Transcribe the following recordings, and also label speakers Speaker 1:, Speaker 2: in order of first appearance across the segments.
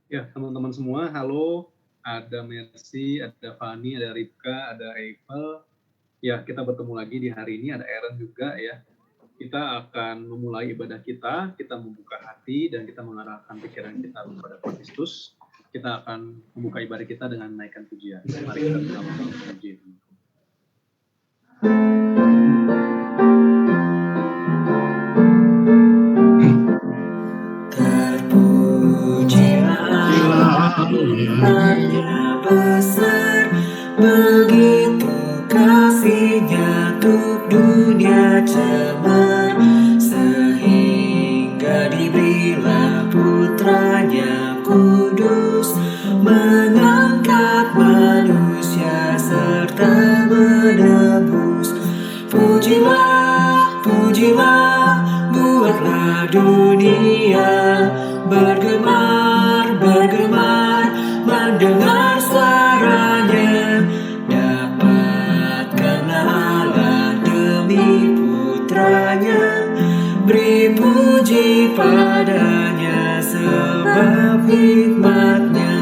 Speaker 1: Ya, teman-teman semua, halo. Ada Mercy, ada Fani, ada Ripka, ada Eiffel. Ya, kita bertemu lagi di hari ini, ada Aaron juga ya. Kita akan memulai ibadah kita membuka hati dan kita mengarahkan pikiran kita kepada Kristus. Kita akan membuka ibadah kita dengan menaikkan pujian. Mari kita bersama-sama memuji.
Speaker 2: Hanya besar, begitu kasihnya untuk dunia cemar, sehingga diberilah putranya kudus, mengangkat manusia serta menebus. Pujilah, pujilah, buatlah dunia bergemar, bergemar, mendengar suaranya. Dapatkanlah Allah demi putranya, beri puji padanya sebab hikmatnya.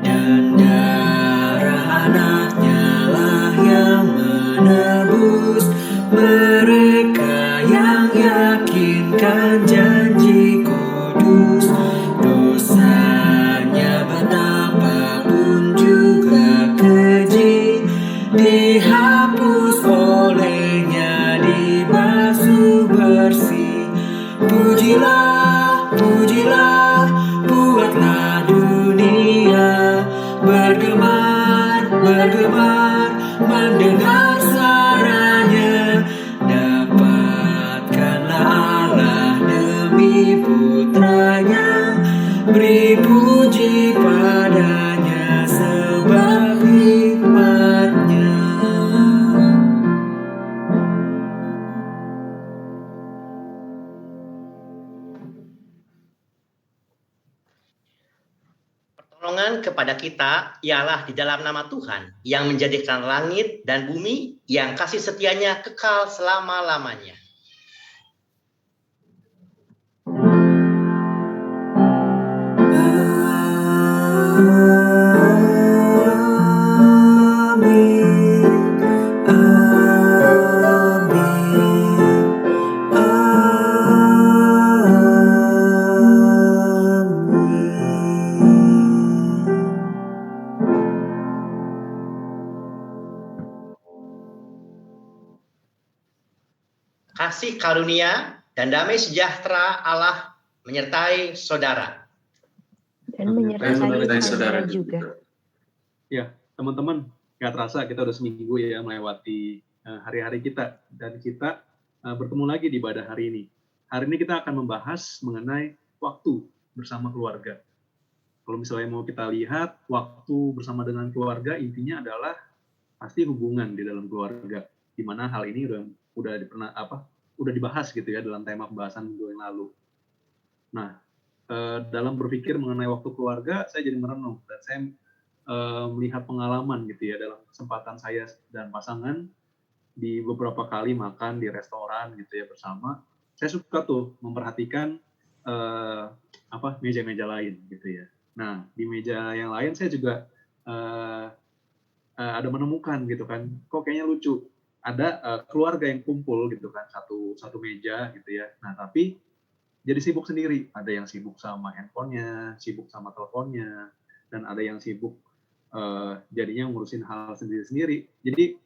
Speaker 2: Dan darah anaknya lah yang menebus mereka yang yakinkan janji kudus. Dosanya betapapun juga keji, dihapus olehnya, dibasuh bersih. Pujilah, pujilah, buatlah dunia bergemar, bergemar, mendengar suaranya. Dapatkanlah Allah demi putranya, beri puji padanya sebab hikmatnya.
Speaker 3: Pertolongan kepada kita ialah di dalam nama Tuhan yang menjadikan langit dan bumi, yang kasih setianya kekal selama-lamanya. Kasih karunia dan damai sejahtera Allah menyertai saudara.
Speaker 4: Dan menyertai saudara juga.
Speaker 1: Ya, teman-teman, nggak terasa kita udah seminggu ya melewati hari-hari kita. Dan kita bertemu lagi di ibadah hari ini. Hari ini kita akan membahas mengenai waktu bersama keluarga. Kalau misalnya mau kita lihat, waktu bersama dengan keluarga intinya adalah pasti hubungan di dalam keluarga. Di mana hal ini udah dibahas gitu ya dalam tema pembahasan minggu yang lalu. Nah, dalam berpikir mengenai waktu keluarga, saya jadi merenung dan saya melihat pengalaman gitu ya dalam kesempatan saya dan pasangan di beberapa kali makan di restoran gitu ya bersama. Saya suka tuh memperhatikan meja-meja lain gitu ya. Nah, di meja yang lain saya juga ada menemukan gitu kan, kok kayaknya lucu. Ada keluarga yang kumpul gitu kan, satu meja gitu ya. Nah, tapi jadi sibuk sendiri. Ada yang sibuk sama handphonenya, sibuk sama teleponnya, dan ada yang sibuk jadinya ngurusin hal sendiri-sendiri. Jadi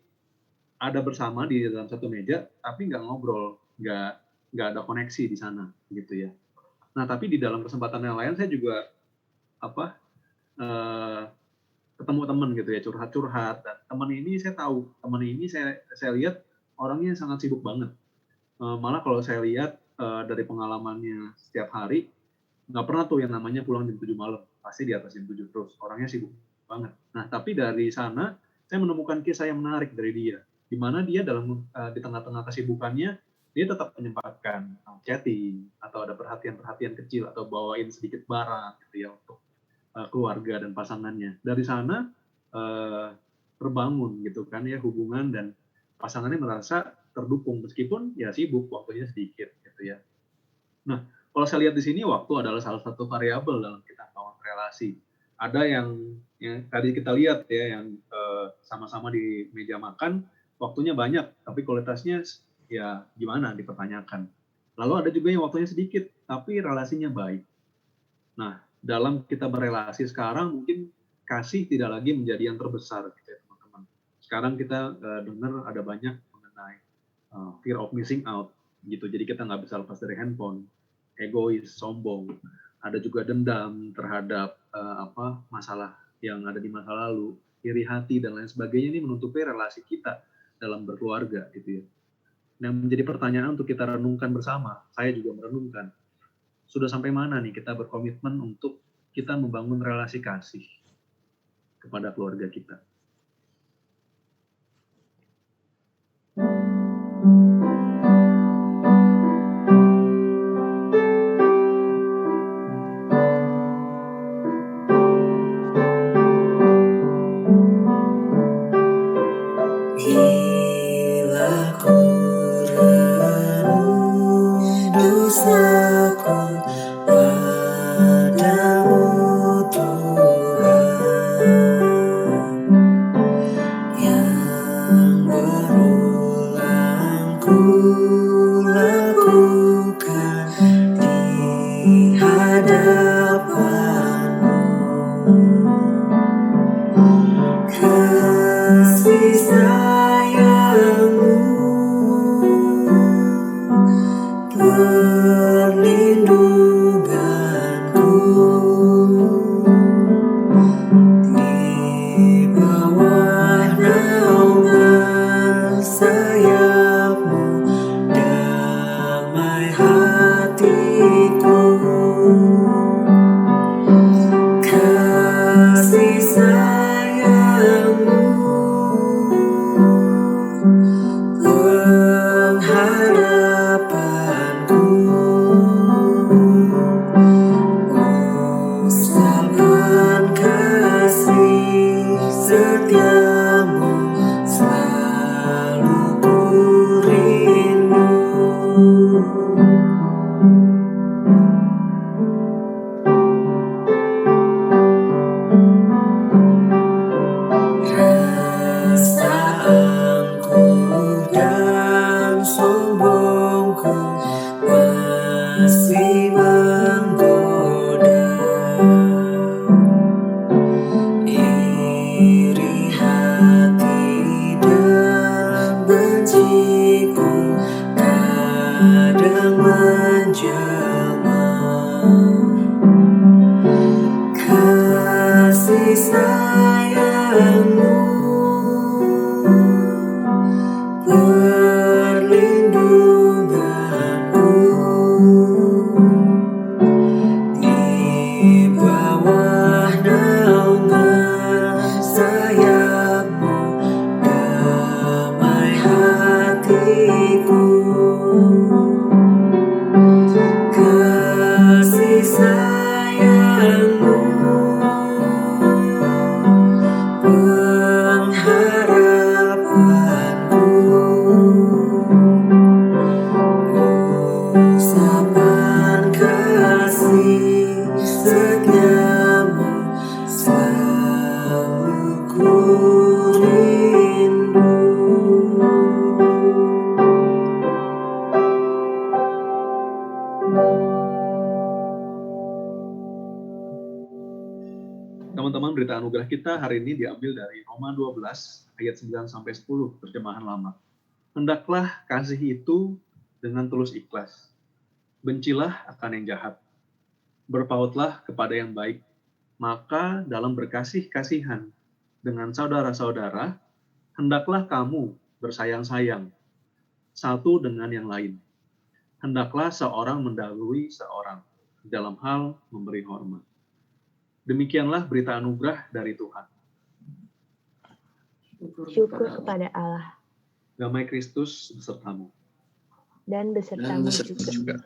Speaker 1: ada bersama di dalam satu meja, tapi nggak ngobrol, nggak ada koneksi di sana gitu ya. Nah, tapi di dalam kesempatan yang lain saya juga ketemu teman gitu ya, curhat-curhat. Dan teman ini saya tahu, teman ini saya lihat orangnya sangat sibuk banget. Malah kalau saya lihat dari pengalamannya setiap hari, nggak pernah tuh yang namanya pulang jam 7 malam. Pasti di atas jam 7 terus. Orangnya sibuk banget. Nah, tapi dari sana saya menemukan kisah yang menarik dari dia. Di mana dia di tengah-tengah kesibukannya, dia tetap menyempatkan chatting, atau ada perhatian-perhatian kecil, atau bawain sedikit barang gitu ya untuk keluarga dan pasangannya. Dari sana terbangun gitu kan ya hubungan, dan pasangannya merasa terdukung meskipun ya sibuk, waktunya sedikit gitu ya. Nah, kalau saya lihat di sini waktu adalah salah satu variabel dalam kita membangun relasi. Ada yang tadi kita lihat ya, yang sama-sama di meja makan, waktunya banyak, tapi kualitasnya ya gimana dipertanyakan. Lalu ada juga yang waktunya sedikit, tapi relasinya baik. Nah, dalam kita berelasi sekarang mungkin kasih tidak lagi menjadi yang terbesar gitu ya teman-teman. Sekarang kita dengar ada banyak mengenai fear of missing out gitu. Jadi kita nggak bisa lepas dari handphone, egois, sombong. Ada juga dendam terhadap masalah yang ada di masa lalu, iri hati dan lain sebagainya. Ini menutupi relasi kita dalam berkeluarga gitu ya. Nah, menjadi pertanyaan untuk kita renungkan bersama. Saya juga merenungkan. Sudah sampai mana nih kita berkomitmen untuk kita membangun relasi kasih kepada keluarga kita.
Speaker 2: Bila ku renung dosaku padamu Tuhan, yang berulang ku lakukan di hadapanmu. Kasih sayangmu perlindunganku, di bawah naungan sayapmu damai hatiku. Kasih sayangmu pengharapanku, usapan kasih setiamu selalu ku rindu. Rasa angkuh dan sombongku masih menggoda, iri hati dan benciku kadang menjelma. Kasih sayangmu perlindunganku, di bawah naungan sayapmu damai hatiku. Kasih sayangmu pengharapanku, usapan kasih setiamu selalu ku rindu.
Speaker 1: Teman-teman, berita anugerah kita hari ini diambil dari Roma 12 ayat 9 sampai 10 terjemahan lama. Hendaklah kasih itu dengan tulus ikhlas. Bencilah akan yang jahat. Berpautlah kepada yang baik. Maka dalam berkasih-kasihan dengan saudara-saudara, hendaklah kamu bersayang-sayang satu dengan yang lain. Hendaklah seorang mendahului seorang dalam hal memberi hormat. Demikianlah berita anugerah dari Tuhan.
Speaker 4: Syukur kepada Allah
Speaker 1: Damai Kristus besertamu.
Speaker 4: dan besertamu juga.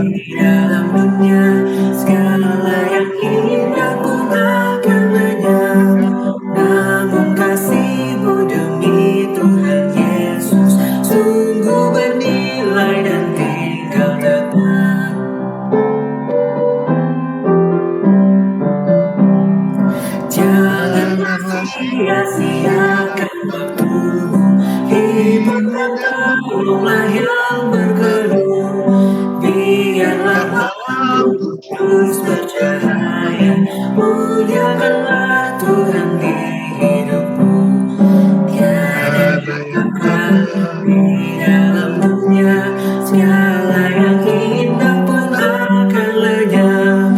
Speaker 2: Di dalam dunia segala yang indah pun akan lenyap, namun kasih-Mu demi Tuhan Yesus sungguh bernilai dan tinggal tetap. Janganlah sia-siakan waktu-Mu, hibur dan tolonglah yang berkeluh. Biarlah lampu terus bercahaya, muliakanlah Tuhan di hidupmu. Tiada yang akan di dalam dunia, segala yang indah pun akan lenyap,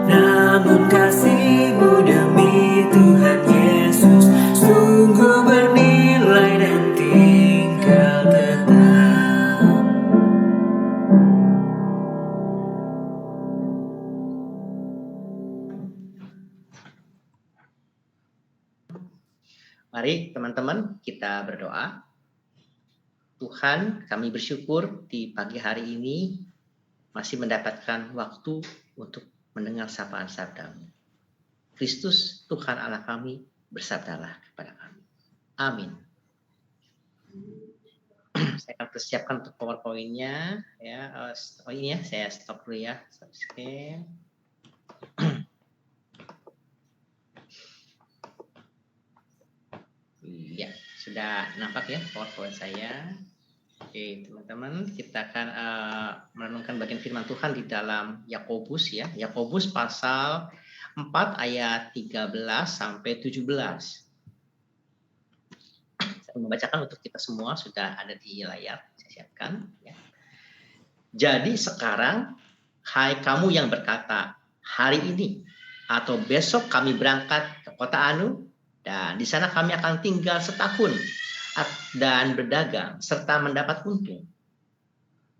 Speaker 2: namun kasih-Mu demi Tuhan Yesus sungguh bernilai dan tinggal tetap.
Speaker 3: Mari teman-teman kita berdoa. Tuhan, kami bersyukur di pagi hari ini masih mendapatkan waktu untuk mendengar sapaan sabda-Mu. Kristus, Tuhan Allah kami, bersabdalah kepada kami. Amin. Saya akan persiapkan untuk PowerPoint-nya. Ya, ini ya, saya stop dulu ya. Stop share. Ya, sudah nampak ya PowerPoint saya. Oke, teman-teman, kita akan merenungkan bagian firman Tuhan di dalam Yakobus ya. Yakobus pasal 4 ayat 13 sampai 17. Saya membacakan untuk kita semua, sudah ada di layar, saya siapkan ya. Jadi sekarang, hai kamu yang berkata, hari ini atau besok kami berangkat ke kota Anu, dan di sana kami akan tinggal setahun dan berdagang serta mendapat untung.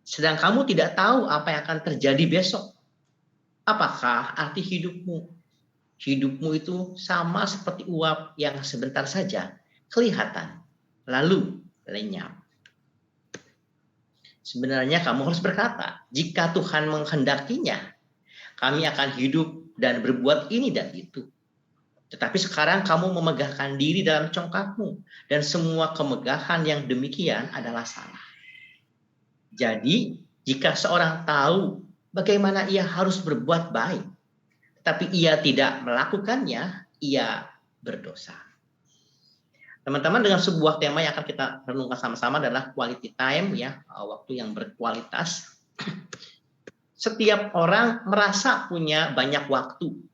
Speaker 3: Sedang kamu tidak tahu apa yang akan terjadi besok. Apakah arti hidupmu? Hidupmu itu sama seperti uap yang sebentar saja kelihatan, lalu lenyap. Sebenarnya kamu harus berkata, jika Tuhan menghendakinya, kami akan hidup dan berbuat ini dan itu. Tetapi sekarang kamu memegahkan diri dalam congkakmu, dan semua kemegahan yang demikian adalah salah. Jadi, jika seorang tahu bagaimana ia harus berbuat baik, tetapi ia tidak melakukannya, ia berdosa. Teman-teman, dengan sebuah tema yang akan kita renungkan sama-sama adalah quality time, ya, waktu yang berkualitas. Setiap orang merasa punya banyak waktu.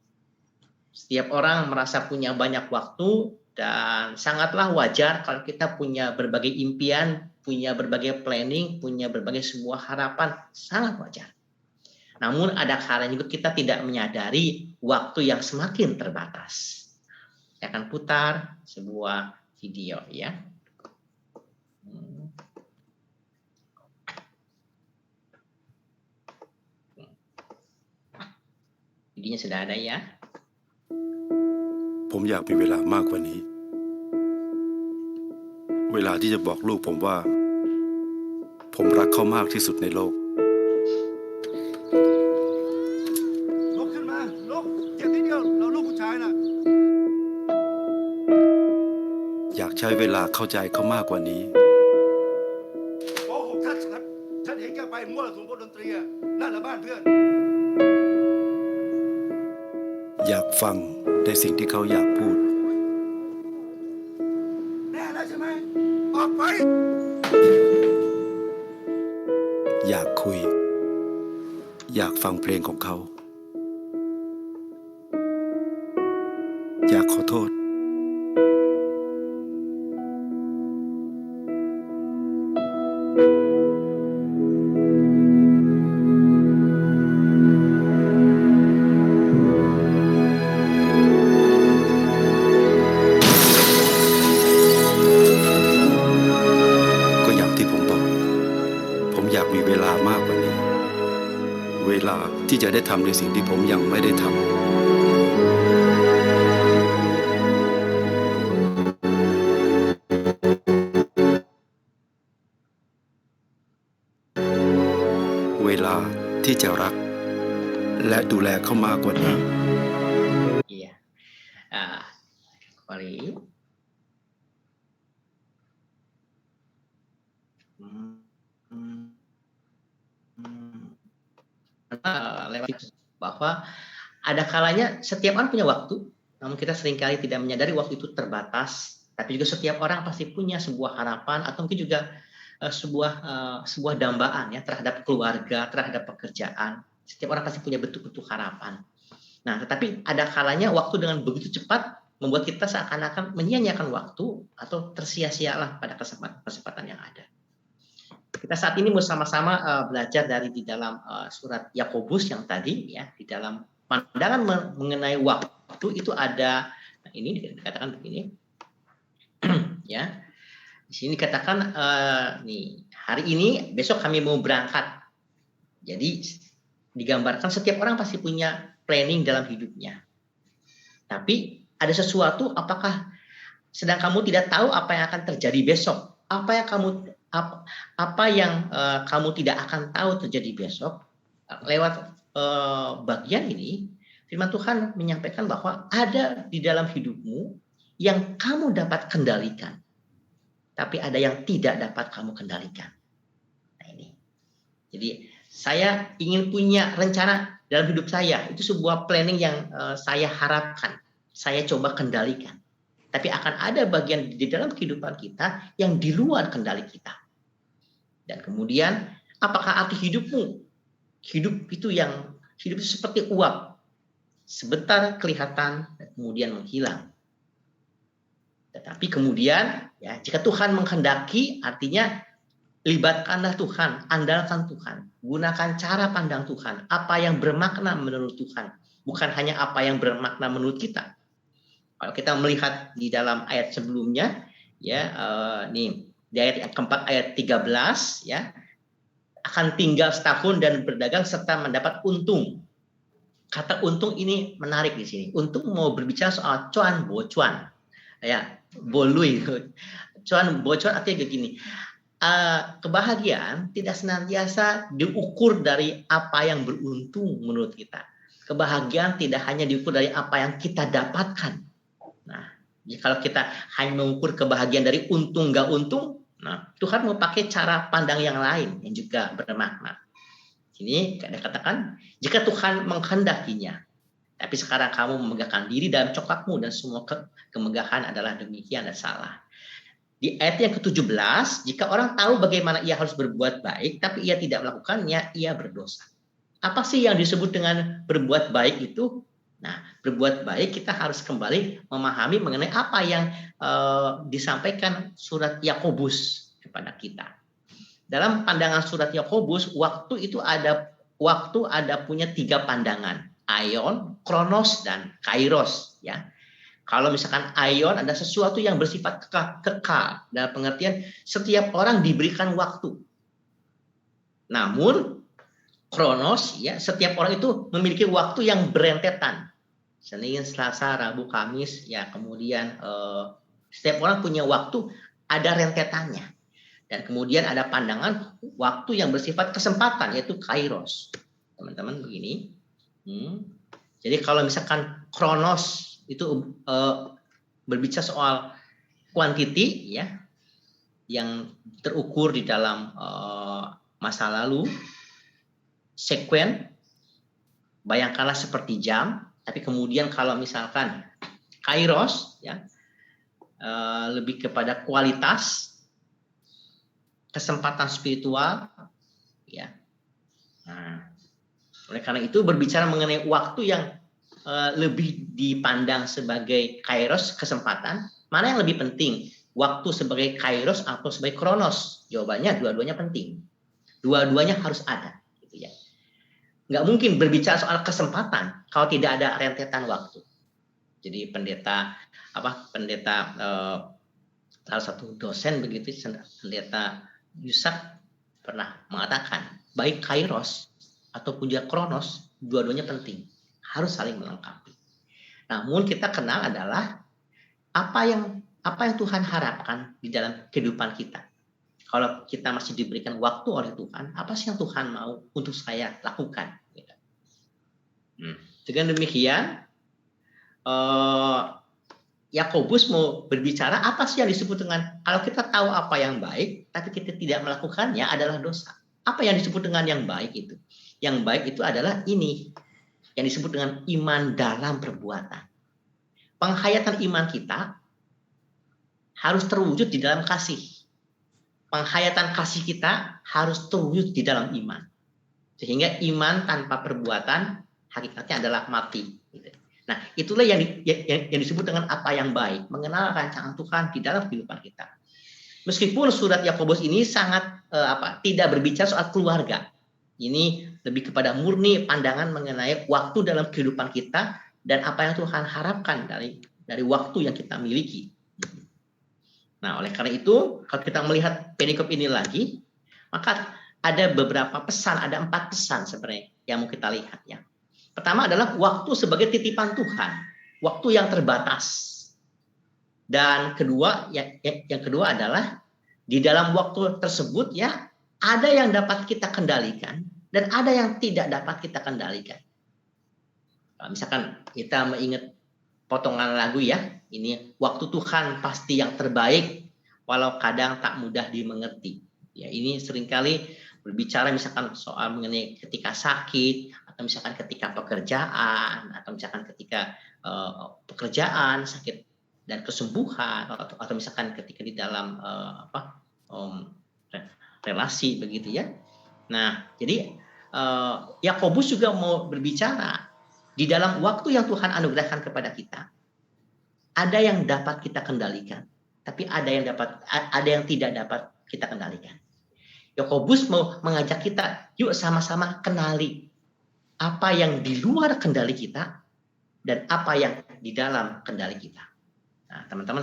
Speaker 3: Setiap orang merasa punya banyak waktu, dan sangatlah wajar kalau kita punya berbagai impian, punya berbagai planning, punya berbagai sebuah harapan, sangat wajar. Namun ada kalanya juga kita tidak menyadari waktu yang semakin terbatas. Saya akan putar sebuah video ya. Videonya sudah ada ya.
Speaker 5: ผมอยากมีเวลามากกว่านี้ เวลาที่จะบอกลูกผมว่า ผมรักเขามากที่สุดในโลก
Speaker 6: ลุกขึ้นมาลุกเจ็บนิดเดียวเราลูกผู้ชายน่ะ
Speaker 5: อยากใช้เวลาเข้าใจเขามากกว่านี้
Speaker 6: โกหกฉันเห็นแกไปมั่วสุมพวกดนตรีอะนั่นแหละบ้านเพื่อน
Speaker 5: อยากฟังในสิ่งที่เขาอยากพูด
Speaker 6: แน่แล้วใช่ไหมออกไป
Speaker 5: อยากคุย อยากฟังเพลงของเขา อยากขอโทษ ก็อย่างที่ผมบอก ผมอยากมีเวลามากกว่านี้ เวลาที่จะได้ทำในสิ่งที่ผมยังไม่ได้ทำ เวลา ที่จะรักและดูแลเขามากกว่านี้
Speaker 3: Iya. Kembali. Lewat bahwa ada kalanya setiap orang punya waktu, namun kita seringkali tidak menyadari waktu itu terbatas. Tapi juga setiap orang pasti punya sebuah harapan atau mungkin juga sebuah dambaan ya terhadap keluarga, terhadap pekerjaan. Setiap orang pasti punya bentuk-bentuk harapan. Nah, tetapi ada kalanya waktu dengan begitu cepat membuat kita seakan-akan menyia-nyiakan waktu atau tersia-sialah pada kesempatan yang ada. Kita saat ini bersama-sama belajar dari di dalam surat Yakobus yang tadi ya, di dalam pandangan mengenai waktu itu ada ini dikatakan begini. Ya. Di sini dikatakan nih, hari ini besok kami mau berangkat. Jadi digambarkan setiap orang pasti punya planning dalam hidupnya. Tapi ada sesuatu, apakah sedang kamu tidak tahu apa yang akan terjadi besok? Apa yang kamu tidak akan tahu terjadi besok? Lewat bagian ini, firman Tuhan menyampaikan bahwa ada di dalam hidupmu yang kamu dapat kendalikan, tapi ada yang tidak dapat kamu kendalikan. Nah ini. Jadi saya ingin punya rencana dalam hidup saya. Itu sebuah planning yang saya harapkan. Saya coba kendalikan. Tapi akan ada bagian di dalam kehidupan kita yang di luar kendali kita. Dan kemudian, apakah arti hidupmu? Hidup itu seperti uap. Sebentar kelihatan, dan kemudian menghilang. Tetapi kemudian, ya, jika Tuhan menghendaki, artinya libatkanlah Tuhan, andalkan Tuhan, gunakan cara pandang Tuhan, apa yang bermakna menurut Tuhan, bukan hanya apa yang bermakna menurut kita. Kalau kita melihat di dalam ayat sebelumnya, ya, nih di ayat yang keempat ayat 13, ya, akan tinggal setahun dan berdagang serta mendapat untung. Kata untung ini menarik di sini. Untung mau berbicara soal cuan bocuan, ya, bolui, cuan bocuan artinya begini. Kebahagiaan tidak senantiasa diukur dari apa yang beruntung menurut kita. Kebahagiaan tidak hanya diukur dari apa yang kita dapatkan. Nah, kalau kita hanya mengukur kebahagiaan dari untung nggak untung, nah Tuhan mau pakai cara pandang yang lain yang juga bermakna. Ini katakan jika Tuhan menghendakinya, tapi sekarang kamu memegahkan diri dalam congkakmu dan semua kemegahan adalah demikian dan salah. Di ayat yang ke-17, jika orang tahu bagaimana ia harus berbuat baik, tapi ia tidak melakukannya, ia berdosa. Apa sih yang disebut dengan berbuat baik itu? Nah, berbuat baik kita harus kembali memahami mengenai apa yang disampaikan surat Yakobus kepada kita. Dalam pandangan surat Yakobus, waktu ada punya 3 pandangan, aion, kronos, dan kairos, ya. Kalau misalkan aion ada sesuatu yang bersifat kekal, dalam pengertian setiap orang diberikan waktu. Namun kronos, ya, setiap orang itu memiliki waktu yang berentetan. Senin, Selasa, Rabu, Kamis, ya, kemudian setiap orang punya waktu, ada rentetannya. Dan kemudian ada pandangan waktu yang bersifat kesempatan, yaitu kairos. Teman-teman begini. Jadi kalau misalkan kronos itu berbicara soal quantity, ya, yang terukur di dalam masa lalu. Sekuen, bayangkanlah seperti jam, tapi kemudian kalau misalkan kairos, ya, lebih kepada kualitas, kesempatan spiritual, ya. Nah, oleh karena itu berbicara mengenai waktu yang lebih dipandang sebagai kairos, kesempatan, mana yang lebih penting? Waktu sebagai kairos atau sebagai kronos? Jawabannya dua-duanya penting. Dua-duanya harus ada, gitu ya. Nggak mungkin berbicara soal kesempatan kalau tidak ada rentetan waktu. Jadi pendeta salah satu dosen begitu, pendeta Yusak pernah mengatakan baik kairos ataupun juga kronos, dua-duanya penting, harus saling melengkapi. Namun kita kenal adalah apa yang Tuhan harapkan di dalam kehidupan kita. kalau kita masih diberikan waktu oleh Tuhan, apa sih yang Tuhan mau untuk saya lakukan? Dengan demikian, Yakobus mau berbicara apa sih yang disebut dengan kalau kita tahu apa yang baik, tapi kita tidak melakukannya adalah dosa. Apa yang disebut dengan yang baik itu? Yang baik itu adalah ini, yang disebut dengan iman dalam perbuatan. Penghayatan iman kita harus terwujud di dalam kasih. Penghayatan kasih kita harus terwujud di dalam iman. Sehingga iman tanpa perbuatan hakikatnya adalah mati. Nah, itulah yang disebut dengan apa yang baik, mengenal rancangan Tuhan di dalam kehidupan kita. Meskipun surat Yakobus ini sangat tidak berbicara soal keluarga. Ini lebih kepada murni pandangan mengenai waktu dalam kehidupan kita dan apa yang Tuhan harapkan dari waktu yang kita miliki. Nah, oleh karena itu, kalau kita melihat perikop ini lagi, maka ada beberapa pesan, ada 4 pesan sebenarnya yang mau kita lihat ya. Pertama adalah waktu sebagai titipan Tuhan, waktu yang terbatas. Dan kedua, yang kedua adalah di dalam waktu tersebut ya ada yang dapat kita kendalikan dan ada yang tidak dapat kita kendalikan. Kalau misalkan kita mengingat potongan lagu ya, ini waktu Tuhan pasti yang terbaik, walau kadang tak mudah dimengerti. Ya, ini seringkali berbicara misalkan soal mengenai ketika sakit, atau misalkan ketika pekerjaan, atau misalkan ketika pekerjaan, sakit dan kesembuhan, atau misalkan ketika di dalam relasi begitu ya. Nah, jadi Yakobus juga mau berbicara di dalam waktu yang Tuhan anugerahkan kepada kita. Ada yang dapat kita kendalikan, tapi ada yang tidak dapat kita kendalikan. Yakobus mau mengajak kita, yuk sama-sama kenali apa yang di luar kendali kita dan apa yang di dalam kendali kita. Nah, teman-teman,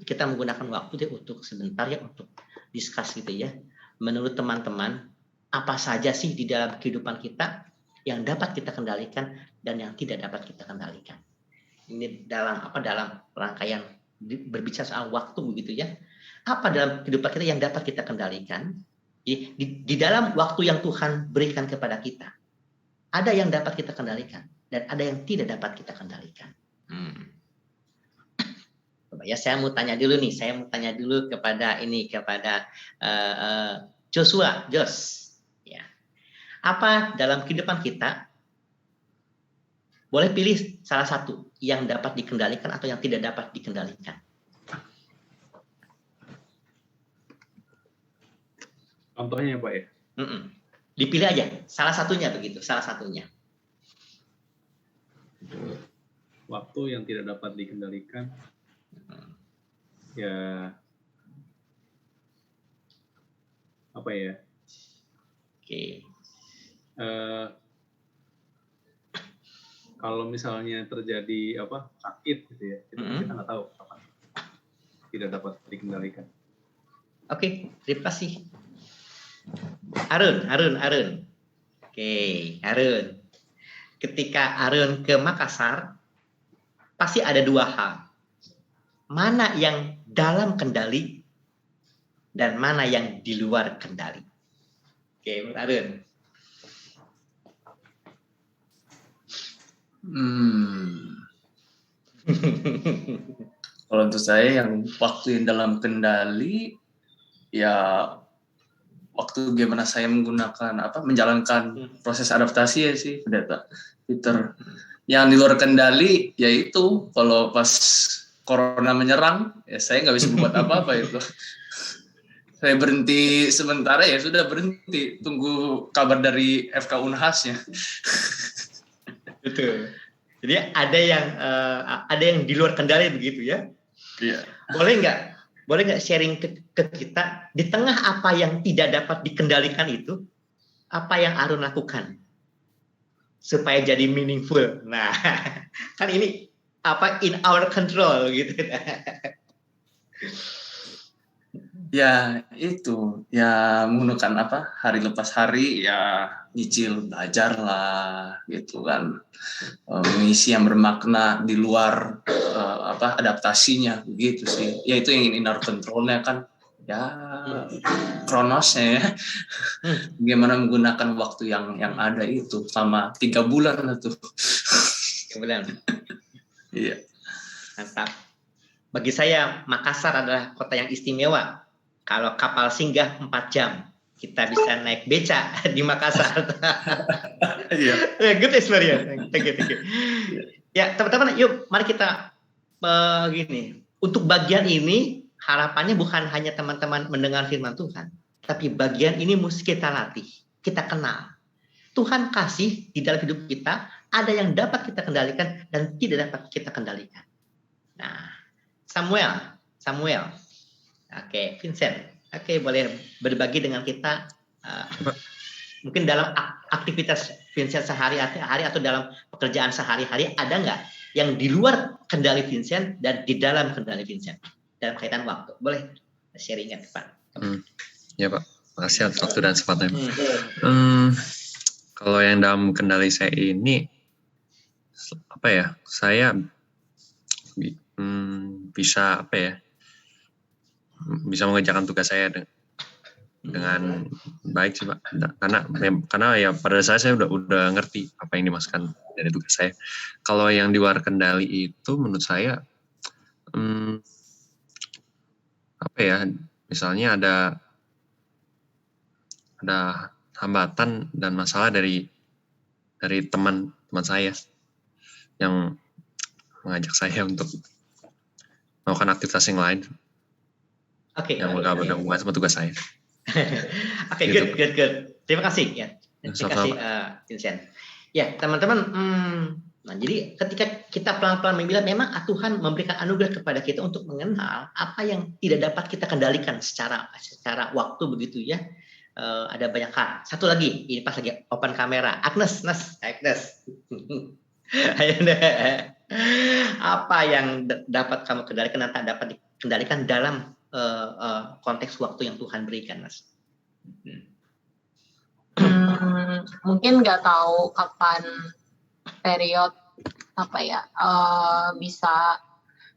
Speaker 3: kita menggunakan waktu untuk sebentar ya untuk diskus gitu ya. Menurut teman-teman, apa saja sih di dalam kehidupan kita yang dapat kita kendalikan dan yang tidak dapat kita kendalikan? Ini dalam rangkaian berbicara soal waktu begitu ya. Apa dalam kehidupan kita yang dapat kita kendalikan? Di dalam waktu yang Tuhan berikan kepada kita, ada yang dapat kita kendalikan dan ada yang tidak dapat kita kendalikan. Coba ya, saya mau tanya dulu kepada Joshua, ya. Apa dalam kehidupan kita boleh pilih salah satu yang dapat dikendalikan atau yang tidak dapat dikendalikan?
Speaker 1: Contohnya ya Pak ya?
Speaker 3: Dipilih aja, salah satunya begitu, salah satunya.
Speaker 1: Waktu yang tidak dapat dikendalikan, ya apa ya?
Speaker 3: Oke.
Speaker 1: Kalau misalnya terjadi sakit gitu ya, kita nggak tahu kapan. Tidak dapat dikendalikan.
Speaker 3: Oke, terima kasih. Arun. Oke, Arun. Ketika Arun ke Makassar, pasti ada 2 hal. Mana yang dalam kendali dan mana yang di luar kendali. Oke, Arun.
Speaker 7: Kalau untuk saya yang waktu yang dalam kendali ya waktu gimana saya menjalankan proses adaptasi ya sih, Pendeta Peter. Yang di luar kendali yaitu kalau pas corona menyerang, ya saya nggak bisa buat apa-apa itu. Saya berhenti sementara, ya sudah berhenti, tunggu kabar dari FK Unhasnya.
Speaker 3: Betul. Jadi ada yang di luar kendali begitu ya?
Speaker 7: Iya.
Speaker 3: Boleh nggak sharing ke kita di tengah apa yang tidak dapat dikendalikan itu, apa yang Arun lakukan supaya jadi meaningful? Nah, kan ini in our control gitu.
Speaker 7: Ya itu ya menggunakan apa hari lepas hari ya nyicil belajar lah gitu kan. Mengisi yang bermakna di luar apa adaptasinya begitu sih ya itu yang inner controlnya kan ya kronosnya ya bagaimana menggunakan waktu yang ada itu selama 3 bulan tuh.
Speaker 3: 3 bulan.
Speaker 7: Iya.
Speaker 3: Mantap. Bagi saya Makassar adalah kota yang istimewa. Kalau kapal singgah 4 jam, kita bisa naik beca di Makassar.
Speaker 7: Iya.
Speaker 3: Good experience. Thank you. Ya, teman-teman, yuk mari kita gini. Untuk bagian ini, harapannya bukan hanya teman-teman mendengar firman Tuhan, tapi bagian ini mesti kita latih, kita kenal. Tuhan kasih di dalam hidup kita, ada yang dapat kita kendalikan dan tidak dapat kita kendalikan. Nah, Samuel. Oke, Vincent. Oke, boleh berbagi dengan kita mungkin dalam aktivitas Vincent sehari-hari atau dalam pekerjaan sehari-hari ada nggak yang di luar kendali Vincent dan di dalam kendali Vincent dalam kaitan waktu? Boleh sharingnya, Pak?
Speaker 8: Ya Pak, makasih atas waktu dan kesempatan. Kalau yang dalam kendali saya ini apa ya? Saya bisa apa ya? Bisa mengerjakan tugas saya dengan baik sih Pak. Karena ya pada dasarnya saya udah ngerti apa yang dimasukkan dari tugas saya. Kalau yang di luar kendali itu menurut saya apa ya? Misalnya ada hambatan dan masalah dari teman saya yang mengajak saya untuk melakukan aktivitas yang lain.
Speaker 3: Oke.
Speaker 8: Yang berhubungan sama tugas saya.
Speaker 3: Oke, good. Terima kasih ya. Terima kasih Vincent. Ya, teman-teman, nah jadi ketika kita pelan-pelan memilih, memang Tuhan memberikan anugerah kepada kita untuk mengenal apa yang tidak dapat kita kendalikan secara waktu begitu ya. Ada banyak hal. Satu lagi, ini pas lagi open kamera. Agnes. Apa yang dapat kamu kendalikan dan tak dapat dikendalikan dalam konteks waktu yang Tuhan berikan, Mas?
Speaker 9: Mungkin nggak tahu kapan period bisa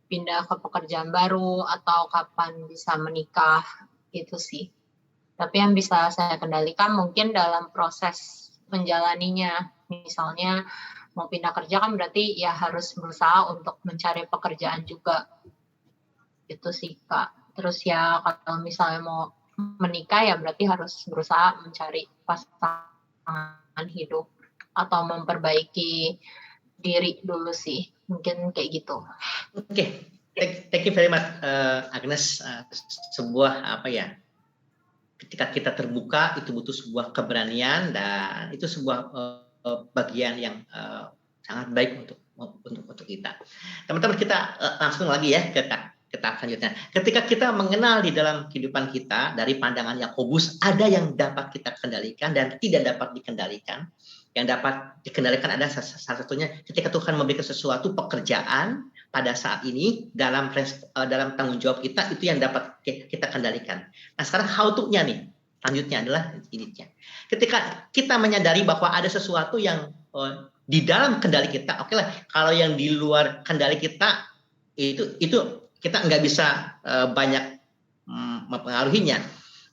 Speaker 9: pindah ke pekerjaan baru atau kapan bisa menikah gitu sih. Tapi yang bisa saya kendalikan mungkin dalam proses menjalaninya. Misalnya mau pindah kerja kan berarti ya harus berusaha untuk mencari pekerjaan juga. Itu sih Kak. Terus ya kalau misalnya mau menikah ya berarti harus berusaha mencari pasangan hidup atau memperbaiki diri dulu sih. Mungkin kayak gitu.
Speaker 3: Oke. Thank you very much Agnes. Sebuah ketika kita terbuka itu butuh sebuah keberanian dan itu sebuah bagian yang sangat baik untuk kita. Teman-teman, kita langsung lagi ya ke tahap selanjutnya. Ketika kita mengenal di dalam kehidupan kita dari pandangan Yakobus, ada yang dapat kita kendalikan dan tidak dapat dikendalikan. Yang dapat dikendalikan ada salah satunya ketika Tuhan memberikan sesuatu pekerjaan pada saat ini dalam tanggung jawab kita, itu yang dapat kita kendalikan. Nah, sekarang how to-nya nih. Selanjutnya adalah ini. Ketika kita menyadari bahwa ada sesuatu yang di dalam kendali kita, oke lah. Kalau yang di luar kendali kita itu kita nggak bisa banyak mempengaruhinya.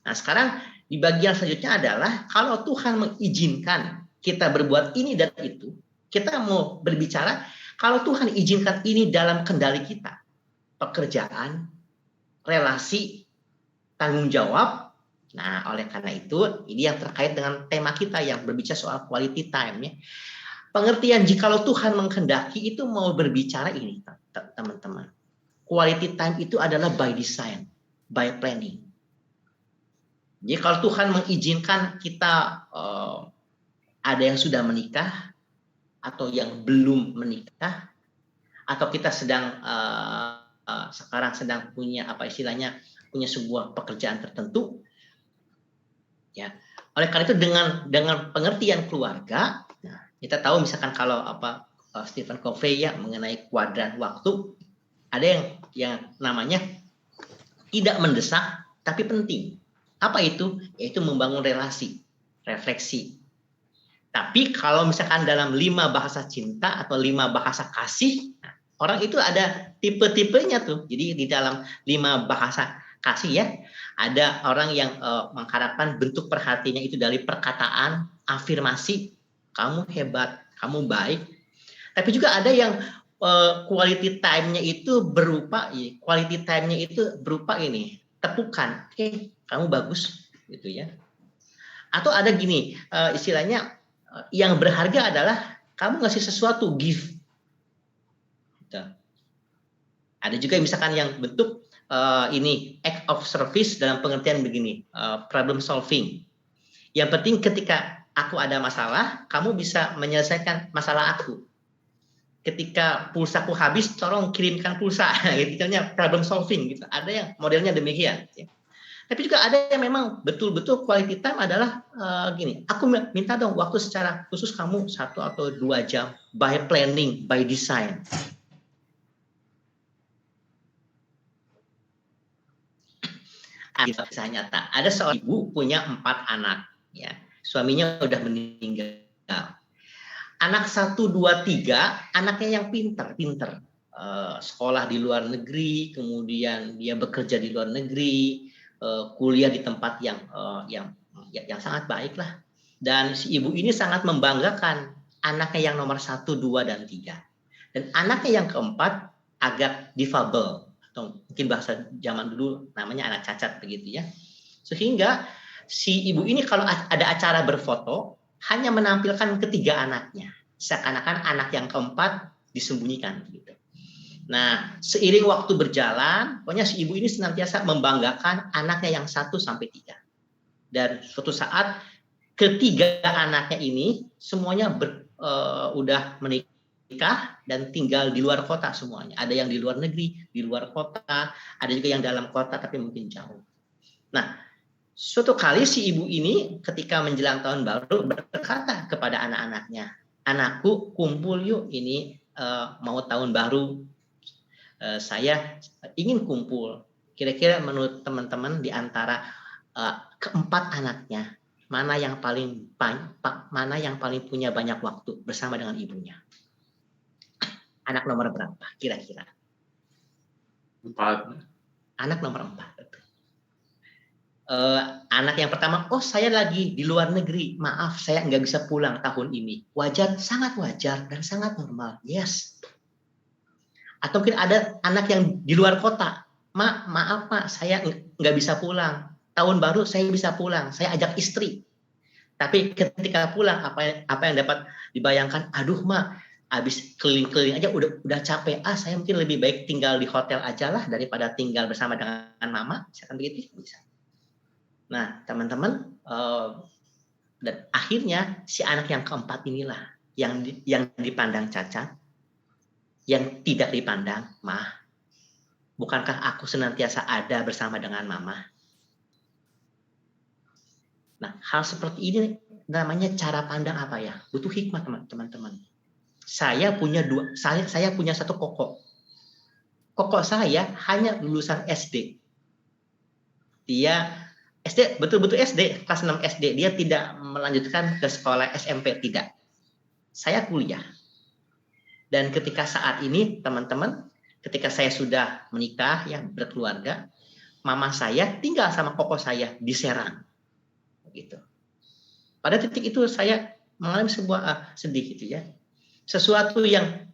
Speaker 3: Nah, sekarang di bagian selanjutnya adalah kalau Tuhan mengizinkan kita berbuat ini dan itu, kita mau berbicara kalau Tuhan izinkan ini dalam kendali kita, pekerjaan, relasi, tanggung jawab. Nah, oleh karena itu, ini yang terkait dengan tema kita yang berbicara soal quality time ya. Pengertian jikalau Tuhan menghendaki itu mau berbicara ini, teman-teman. Quality time itu adalah by design, by planning. Jadi kalau Tuhan mengizinkan kita ada yang sudah menikah atau yang belum menikah, atau kita sekarang sedang punya punya sebuah pekerjaan tertentu, ya. Oleh karena itu dengan pengertian keluarga, nah, kita tahu misalkan kalau Stephen Covey ya mengenai kuadran waktu. Ada yang namanya tidak mendesak, tapi penting. Apa itu? Yaitu membangun relasi, refleksi. Tapi kalau misalkan dalam 5 bahasa cinta atau 5 bahasa kasih, orang itu ada tipe-tipenya tuh. Jadi di dalam 5 bahasa kasih ya, ada orang yang mengharapkan bentuk perhatiannya itu dari perkataan, afirmasi, kamu hebat, kamu baik. Tapi juga ada yang quality time-nya itu berupa ini, tepukan, kamu bagus gitu ya. Atau ada gini, istilahnya yang berharga adalah kamu ngasih sesuatu, give. Gitu. Ada juga misalkan yang bentuk ini act of service dalam pengertian begini, problem solving. Yang penting ketika aku ada masalah, kamu bisa menyelesaikan masalah aku. Ketika pulsaku habis, tolong kirimkan pulsa. Gitu, problem solving gitu. Ada yang modelnya demikian. Ya. Tapi juga ada yang memang betul-betul quality time adalah gini. Aku minta dong waktu secara khusus kamu 1 atau 2 jam by planning, by design. Kisah nyata. Ada seorang ibu punya 4 anak. Ya, suaminya udah meninggal. Anak 1, 2, 3, anaknya yang pinter. Sekolah di luar negeri, kemudian dia bekerja di luar negeri, kuliah di tempat yang sangat baik lah. Dan si ibu ini sangat membanggakan anaknya yang nomor 1, 2, dan 3. Dan anaknya yang keempat agak difabel, atau mungkin bahasa zaman dulu namanya anak cacat begitu ya. Sehingga si ibu ini kalau ada acara berfoto hanya menampilkan ketiga anaknya, seakan-akan anak yang keempat disembunyikan gitu. Nah, seiring waktu berjalan, pokoknya si ibu ini senantiasa membanggakan anaknya yang 1 sampai 3. Dan suatu saat ketiga anaknya ini semuanya udah menikah dan tinggal di luar kota semuanya. Ada yang di luar negeri, di luar kota, ada juga yang dalam kota tapi mungkin jauh. Nah, suatu kali si ibu ini ketika menjelang tahun baru berkata kepada anak-anaknya, anakku kumpul yuk, ini mau tahun baru, saya ingin kumpul. Kira-kira menurut teman-teman di antara keempat anaknya, mana yang paling punya banyak waktu bersama dengan ibunya? Anak nomor berapa kira-kira?
Speaker 7: 4.
Speaker 3: Anak nomor 4. Anak yang pertama, saya lagi di luar negeri, maaf saya nggak bisa pulang tahun ini. Wajar, sangat wajar dan sangat normal. Yes. Atau mungkin ada anak yang di luar kota, maaf Mak, saya nggak bisa pulang. Tahun baru saya bisa pulang, saya ajak istri. Tapi ketika pulang, apa yang dapat dibayangkan, aduh Mak, habis keliling-keliling aja udah capek. Saya mungkin lebih baik tinggal di hotel aja lah daripada tinggal bersama dengan Mama. Misalkan begitu, bisa. Nah, teman-teman, dan akhirnya si anak yang keempat inilah yang dipandang cacat, yang tidak dipandang, Mah, bukankah aku senantiasa ada bersama dengan Mama? Nah, hal seperti ini namanya cara pandang apa ya? Butuh hikmah, teman-teman. Saya punya satu koko. Koko saya hanya lulusan SD. Dia SD, betul-betul SD, kelas 6 SD. Dia tidak melanjutkan ke sekolah SMP, tidak. Saya kuliah. Dan ketika saat ini, teman-teman, ketika saya sudah menikah, ya berkeluarga, mama saya tinggal sama koko saya di Serang. Gitu. Pada titik itu saya mengalami sebuah sedih gitu ya. Sesuatu yang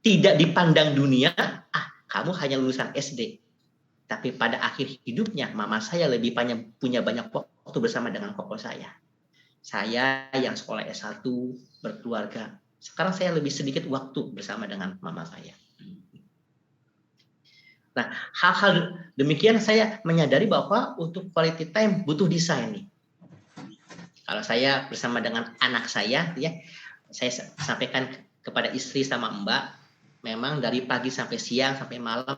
Speaker 3: tidak dipandang dunia, kamu hanya lulusan SD. Tapi pada akhir hidupnya, mama saya lebih punya banyak waktu bersama dengan koko saya. Saya yang sekolah S1, berkeluarga. Sekarang saya lebih sedikit waktu bersama dengan mama saya. Nah, hal-hal demikian saya menyadari bahwa untuk quality time butuh desain nih. Kalau saya bersama dengan anak saya, ya, saya sampaikan kepada istri sama Mbak, memang dari pagi sampai siang, sampai malam,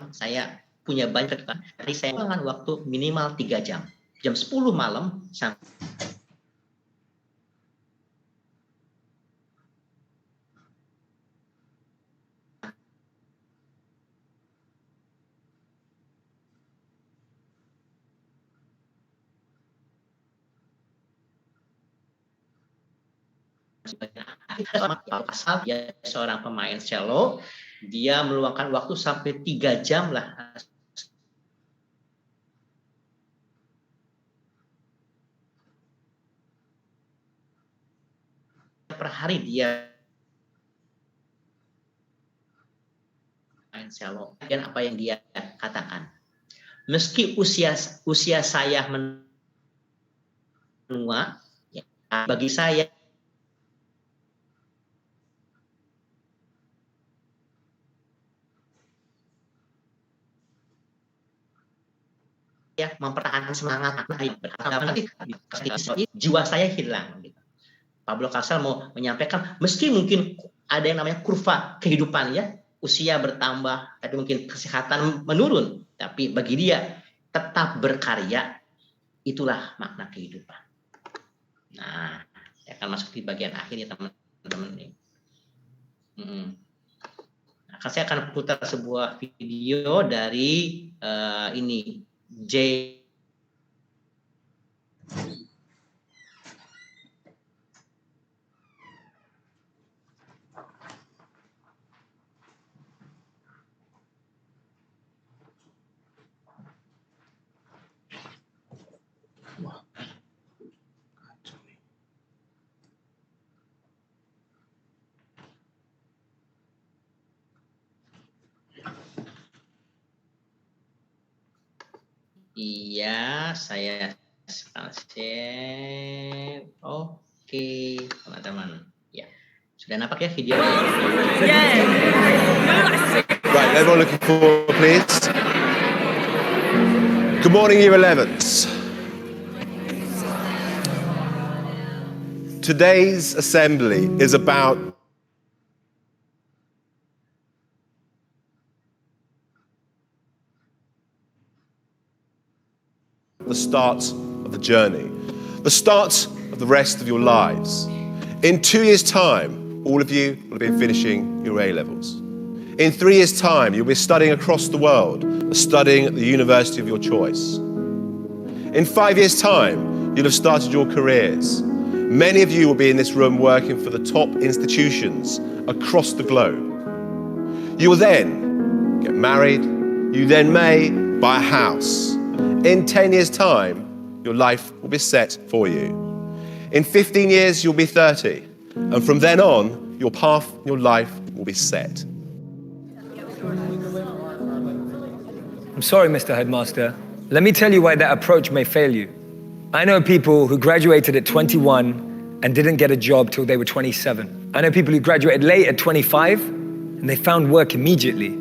Speaker 3: saya punya banyak, jadi saya mengambil waktu minimal 3 jam. Jam 10 malam sampai Asal ya seorang pemain cello, dia meluangkan waktu sampai 3 jam lah per hari dia main cello. Dan apa yang dia katakan, meski usia saya menua, ya, bagi saya mempertahankan semangat jiwa saya hilang. Pablo Casals mau menyampaikan, meski mungkin ada yang namanya kurva kehidupan ya, usia bertambah, tapi mungkin kesehatan menurun, tapi bagi dia tetap berkarya, itulah makna kehidupan. Nah, saya akan masuk di bagian akhir ya teman-teman nih. Nah, saya akan putar sebuah video dari ini J. Iya, saya share. Oke, teman-teman. Ya, sudah nampak ya videonya?
Speaker 10: Right, everyone looking forward, please. Good morning, Year 11s. Today's assembly is about the start of the journey, the start of the rest of your lives. In 2 years' time, all of you will have been finishing your A-levels. In 3 years' time, you'll be studying across the world, studying at the university of your choice. In 5 years' time, you'll have started your careers. Many of you will be in this room working for the top institutions across the globe. You will then get married. You then may buy a house. In 10 years' time, your life will be set for you. In 15 years, you'll be 30. And from then on, your path, your life will be set.
Speaker 11: I'm sorry, Mr. Headmaster. Let me tell you why that approach may fail you. I know people who graduated at 21 and didn't get a job till they were 27. I know people who graduated late at 25 and they found work immediately.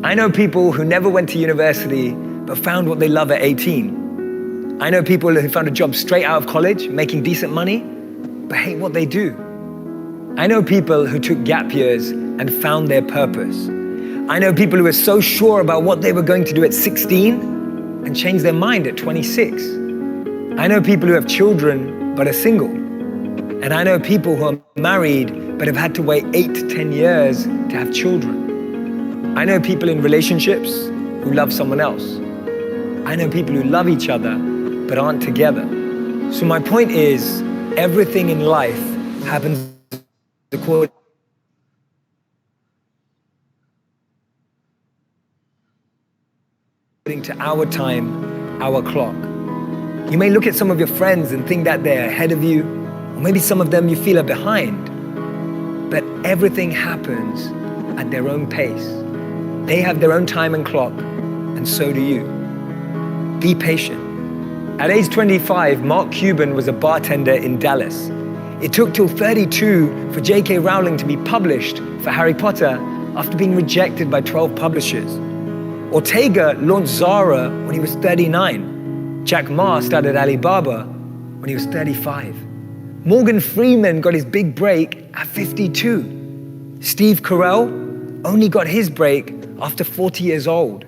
Speaker 11: I know people who never went to university but found what they love at 18. I know people who found a job straight out of college, making decent money, but hate what they do. I know people who took gap years and found their purpose. I know people who were so sure about what they were going to do at 16 and changed their mind at 26. I know people who have children but are single. And I know people who are married but have had to wait 8 to 10 years to have children. I know people in relationships who love someone else. I know people who love each other but aren't together. So my point is, everything in life happens according to our time, our clock. You may look at some of your friends and think that they're ahead of you, or maybe some of them you feel are behind. But everything happens at their own pace. They have their own time and clock, and so do you. Be patient. At age 25, Mark Cuban was a bartender in Dallas. It took till 32 for J.K. Rowling to be published for Harry Potter after being rejected by 12 publishers. Ortega launched Zara when he was 39. Jack Ma started Alibaba when he was 35. Morgan Freeman got his big break at 52. Steve Carell only got his break after 40 years old.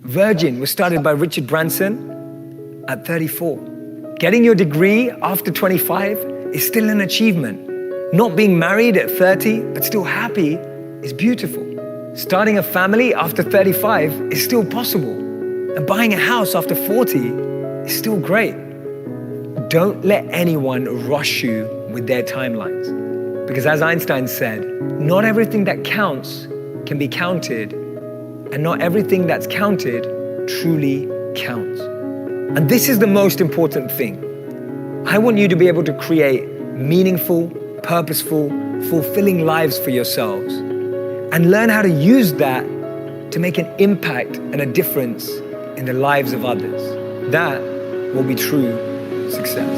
Speaker 11: Virgin was started by Richard Branson at 34. Getting your degree after 25 is still an achievement. Not being married at 30 but still happy is beautiful. Starting a family after 35 is still possible. And buying a house after 40 is still great. Don't let anyone rush you with their timelines. Because as Einstein said, not everything that counts can be counted, and not everything that's counted truly counts. And this is the most important thing. I want you to be able to create meaningful, purposeful, fulfilling lives for yourselves and learn how to use that to make an impact and a difference in the lives of others. That will be true success.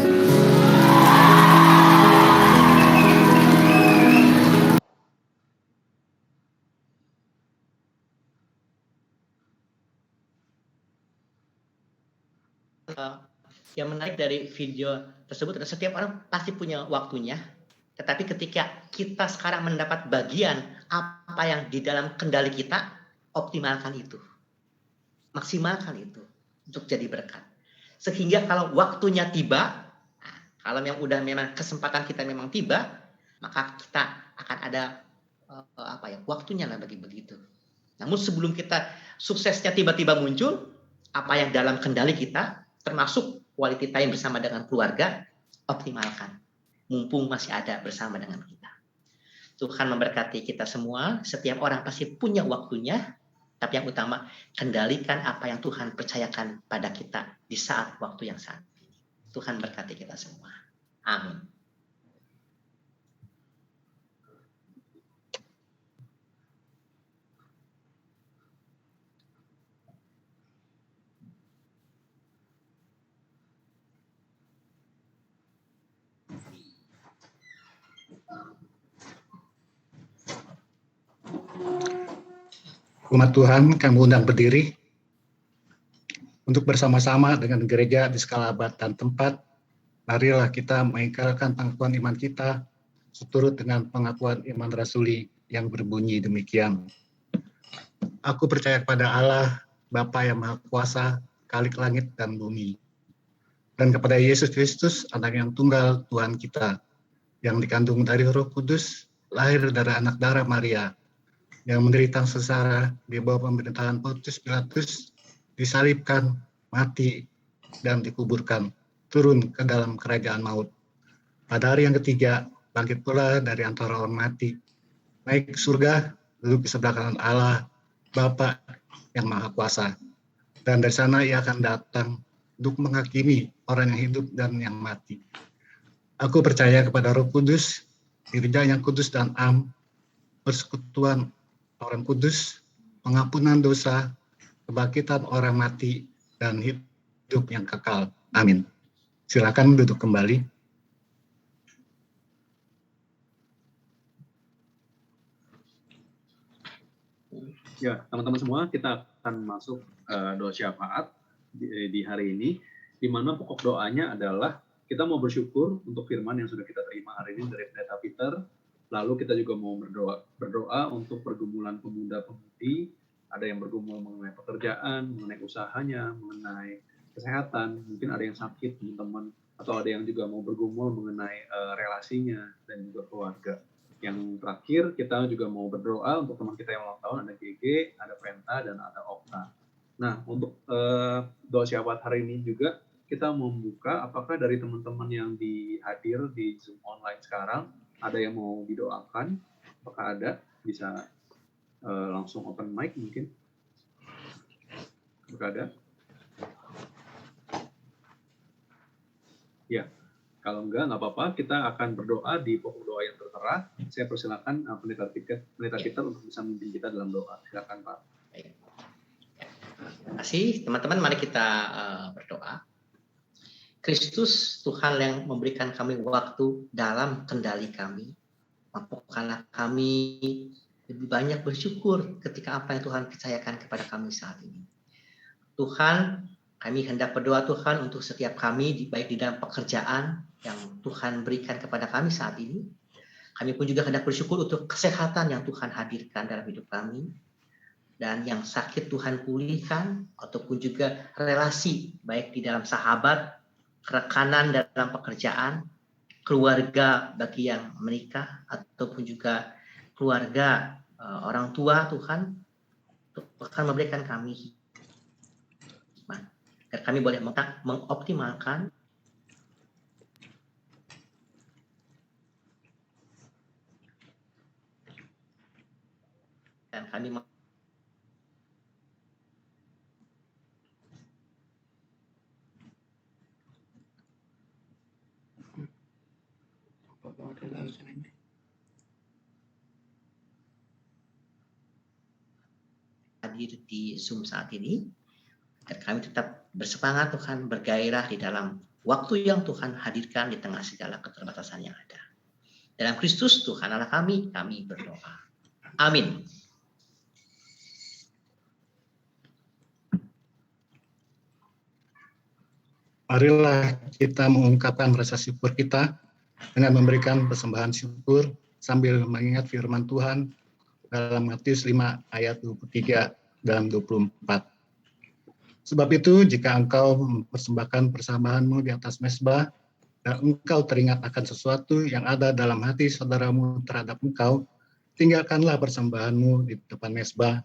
Speaker 3: Yang menarik dari video tersebut adalah setiap orang pasti punya waktunya, tetapi ketika kita sekarang mendapat bagian apa yang di dalam kendali kita, optimalkan itu, maksimalkan itu untuk jadi berkat. Sehingga kalau waktunya tiba, kalau yang udah memang kesempatan kita memang tiba, maka kita akan ada waktunya lah bagi begitu. Namun sebelum kita suksesnya tiba-tiba muncul, apa yang dalam kendali kita, termasuk quality time bersama dengan keluarga, optimalkan. Mumpung masih ada bersama dengan kita. Tuhan memberkati kita semua. Setiap orang pasti punya waktunya. Tapi yang utama, kendalikan apa yang Tuhan percayakan pada kita di saat waktu yang saat ini. Tuhan berkati kita semua. Amin.
Speaker 12: Umat Tuhan, kami undang berdiri untuk bersama-sama dengan gereja di skala abad dan tempat. Marilah kita mengikrarkan pengakuan iman kita seturut dengan pengakuan iman rasuli yang berbunyi demikian. Aku percaya kepada Allah, Bapa yang Maha Kuasa, Khalik langit dan bumi, dan kepada Yesus Kristus, Anak yang tunggal Tuhan kita, yang dikandung dari Roh Kudus, lahir dari anak darah Maria, yang menderita sengsara di bawah pemerintahan Pontius Pilatus, disalibkan, mati, dan dikuburkan, turun ke dalam kerajaan maut. Pada hari yang ketiga, bangkit pula dari antara orang mati, naik ke surga, duduk di sebelah kanan Allah, Bapa yang Maha Kuasa. Dan dari sana ia akan datang untuk menghakimi orang yang hidup dan yang mati. Aku percaya kepada Roh Kudus, gereja yang kudus dan am, persekutuan orang kudus, pengampunan dosa, kebangkitan orang mati, dan hidup yang kekal. Amin. Silakan duduk kembali.
Speaker 1: Ya, teman-teman semua, kita akan masuk doa syafaat di hari ini, di mana pokok doanya adalah kita mau bersyukur untuk firman yang sudah kita terima hari ini dari Pendeta Peter. Lalu kita juga mau berdoa untuk pergumulan pemuda-pemudi, ada yang bergumul mengenai pekerjaan, mengenai usahanya, mengenai kesehatan, mungkin ada yang sakit teman-teman, atau ada yang juga mau bergumul mengenai relasinya dan juga keluarga. Yang terakhir kita juga mau berdoa untuk teman kita yang ulang tahun, ada GG, ada Penta, dan ada Okta. Nah, untuk doa syafaat hari ini juga kita membuka apakah dari teman-teman yang hadir di Zoom online sekarang ada yang mau didoakan? Apakah ada? Bisa langsung open mic mungkin. Apakah ada? Ya, kalau enggak apa-apa. Kita akan berdoa di pokok doa yang tertera. Saya persilakan Pendeta Peter untuk bisa memimpin kita dalam doa. Silakan Pak.
Speaker 3: Terima kasih teman-teman. Mari kita berdoa. Kristus, Tuhan yang memberikan kami waktu dalam kendali kami. Mampukanlah kami lebih banyak bersyukur ketika apa yang Tuhan percayakan kepada kami saat ini. Tuhan, kami hendak berdoa Tuhan untuk setiap kami, baik di dalam pekerjaan yang Tuhan berikan kepada kami saat ini. Kami pun juga hendak bersyukur untuk kesehatan yang Tuhan hadirkan dalam hidup kami. Dan yang sakit Tuhan pulihkan, ataupun juga relasi, baik di dalam sahabat, rekanan dalam pekerjaan, keluarga bagi yang menikah, ataupun juga keluarga orang tua Tuhan memberikan kami hikmat, agar kami boleh mengoptimalkan dan kami hadir di Zoom saat ini, dan kami tetap bersemangat Tuhan, bergairah di dalam waktu yang Tuhan hadirkan di tengah segala keterbatasan yang ada. Dalam Kristus Tuhan Allah kami berdoa. Amin.
Speaker 12: Marilah kita mengungkapkan rasa syukur kita dengan memberikan persembahan syukur sambil mengingat firman Tuhan dalam Matius 5 ayat 23 dan 24. Sebab itu, jika engkau mempersembahkan persembahanmu di atas mezbah, dan engkau teringat akan sesuatu yang ada dalam hati saudaramu terhadap engkau, tinggalkanlah persembahanmu di depan mezbah,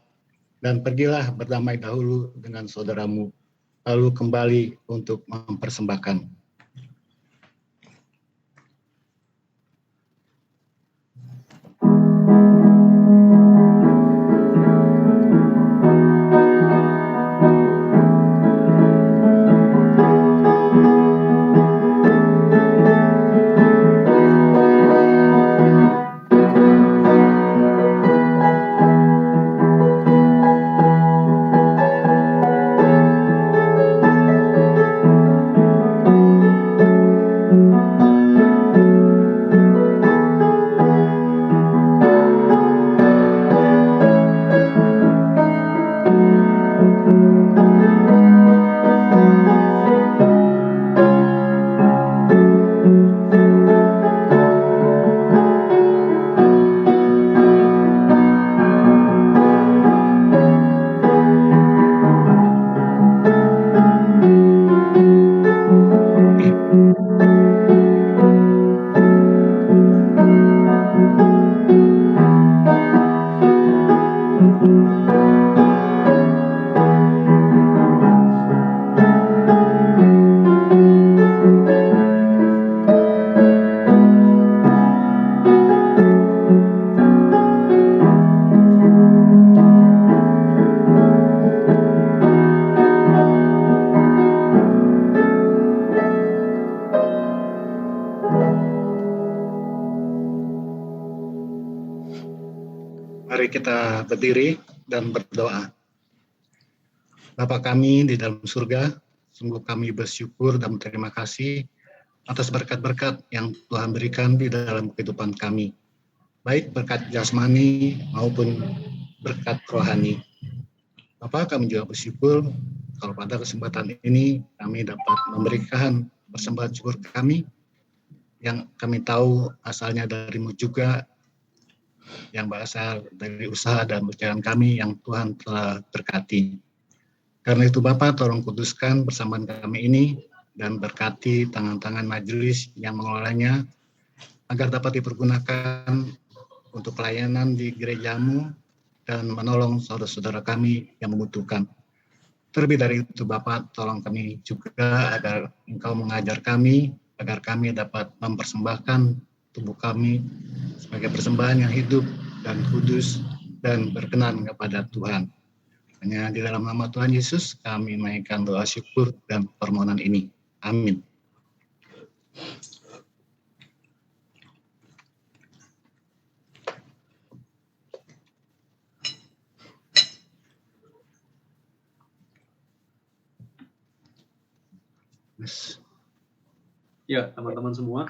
Speaker 12: dan pergilah berdamai dahulu dengan saudaramu, lalu kembali untuk mempersembahkan. Mari kita berdiri dan berdoa. Bapa kami di dalam surga, sungguh kami bersyukur dan berterima kasih atas berkat-berkat yang Tuhan berikan di dalam kehidupan kami, baik berkat jasmani maupun berkat rohani. Bapa, kami juga bersyukur kalau pada kesempatan ini kami dapat memberikan persembahan syukur kami yang kami tahu asalnya darimu juga, yang berasal dari usaha dan perjalanan kami yang Tuhan telah berkati. Karena itu Bapa, tolong kuduskan persembahan kami ini dan berkati tangan-tangan majelis yang mengelolanya agar dapat dipergunakan untuk pelayanan di gerejamu dan menolong saudara-saudara kami yang membutuhkan. Terlebih dari itu Bapa, tolong kami juga agar Engkau mengajar kami agar kami dapat mempersembahkan tubuh kami sebagai persembahan yang hidup dan kudus dan berkenan kepada Tuhan. Hanya di dalam nama Tuhan Yesus kami menaikkan doa syukur dan permohonan ini. Amin.
Speaker 1: Ya, teman-teman semua,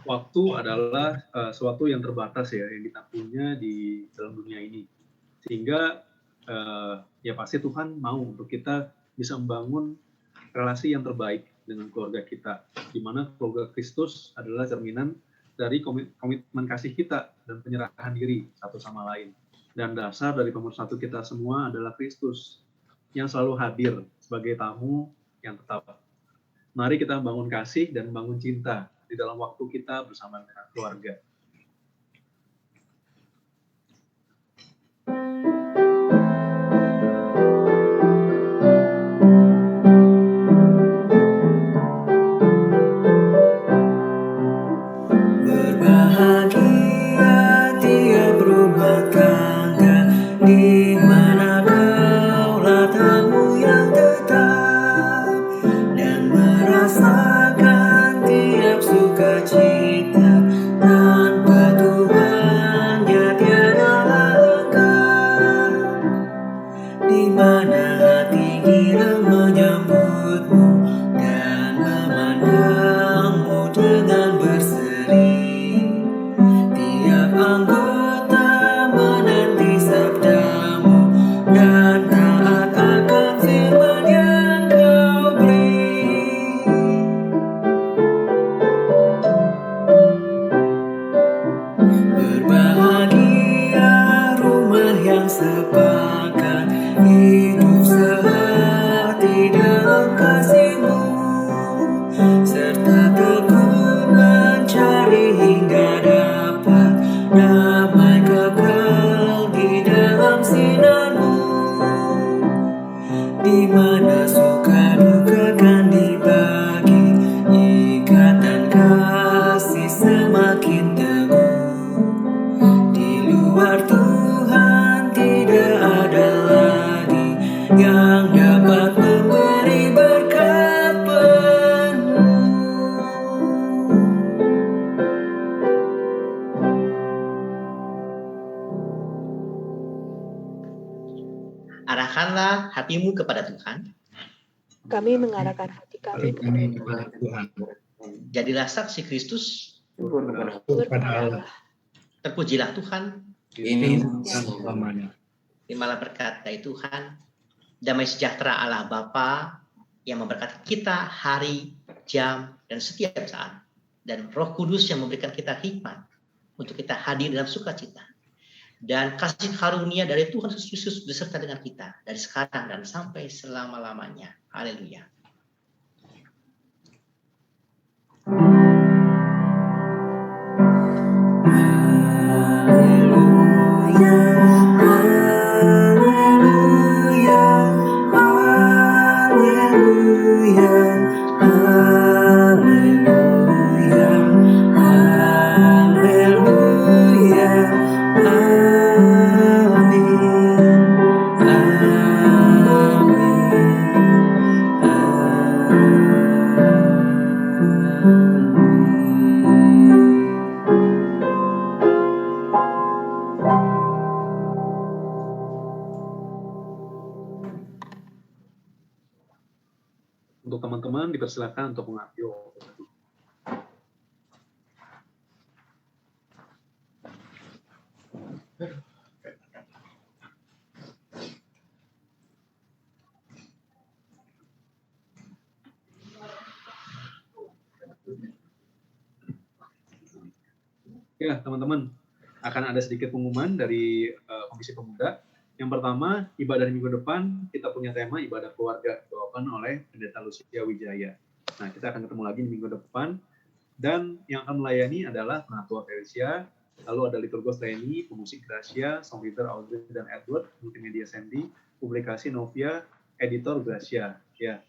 Speaker 1: waktu adalah sesuatu yang terbatas ya, yang kita punya di dalam dunia ini. Sehingga ya pasti Tuhan mau untuk kita bisa membangun relasi yang terbaik dengan keluarga kita, di mana keluarga Kristus adalah cerminan dari komitmen kasih kita dan penyerahan diri satu sama lain. Dan dasar dari pemersatu kita semua adalah Kristus yang selalu hadir sebagai tamu yang tetap. Mari kita membangun kasih dan membangun cinta di dalam waktu kita bersama dengan keluarga.
Speaker 2: Berbahagia tiap rumah tangga di memandangmu dengan berseri. Tiap anggota menanti sabdamu dan taat akan firman yang kau beri. Berbahagia rumah yang sepakat, hidup sehati dalam kasih-Mu, serta tekun mencari hingga dapat damai kekal di dalam sinar-Mu, di mana suka duka kan dibagi, ikatan kasih semakin teguh. Di luar Tuhan tidak ada lagi yang dapat memberi berkat penuh.
Speaker 3: Arahkanlah hatimu kepada Tuhan.
Speaker 4: Kami mengarahkan hati kami kepada
Speaker 12: Tuhan.
Speaker 3: Jadilah saksi Kristus.
Speaker 12: Kepada Allah.
Speaker 3: Terpujilah Tuhan.
Speaker 12: Ini selamanya.
Speaker 3: Terimalah berkat dari Tuhan. Damai sejahtera Allah Bapa yang memberkati kita hari, jam, dan setiap saat. Dan Roh Kudus yang memberikan kita hikmat untuk kita hadir dalam sukacita. Dan kasih karunia dari Tuhan Yesus beserta dengan kita dari sekarang dan sampai selama-lamanya. Haleluya.
Speaker 1: Untuk teman-teman dipersilakan untuk mengambil. Ya, teman-teman, akan ada sedikit pengumuman dari Komisi Pemuda. Yang pertama, ibadah minggu depan kita punya tema ibadah keluarga dibawakan oleh Pendeta Lucia Wijaya. Nah, kita akan ketemu lagi di minggu depan. Dan yang akan melayani adalah Penatua Felicia, lalu ada Liturgos Leni, pemusik Gracia, songwriter Audrey dan Edward, multimedia Sandy, publikasi Novia, editor Gracia. Ya,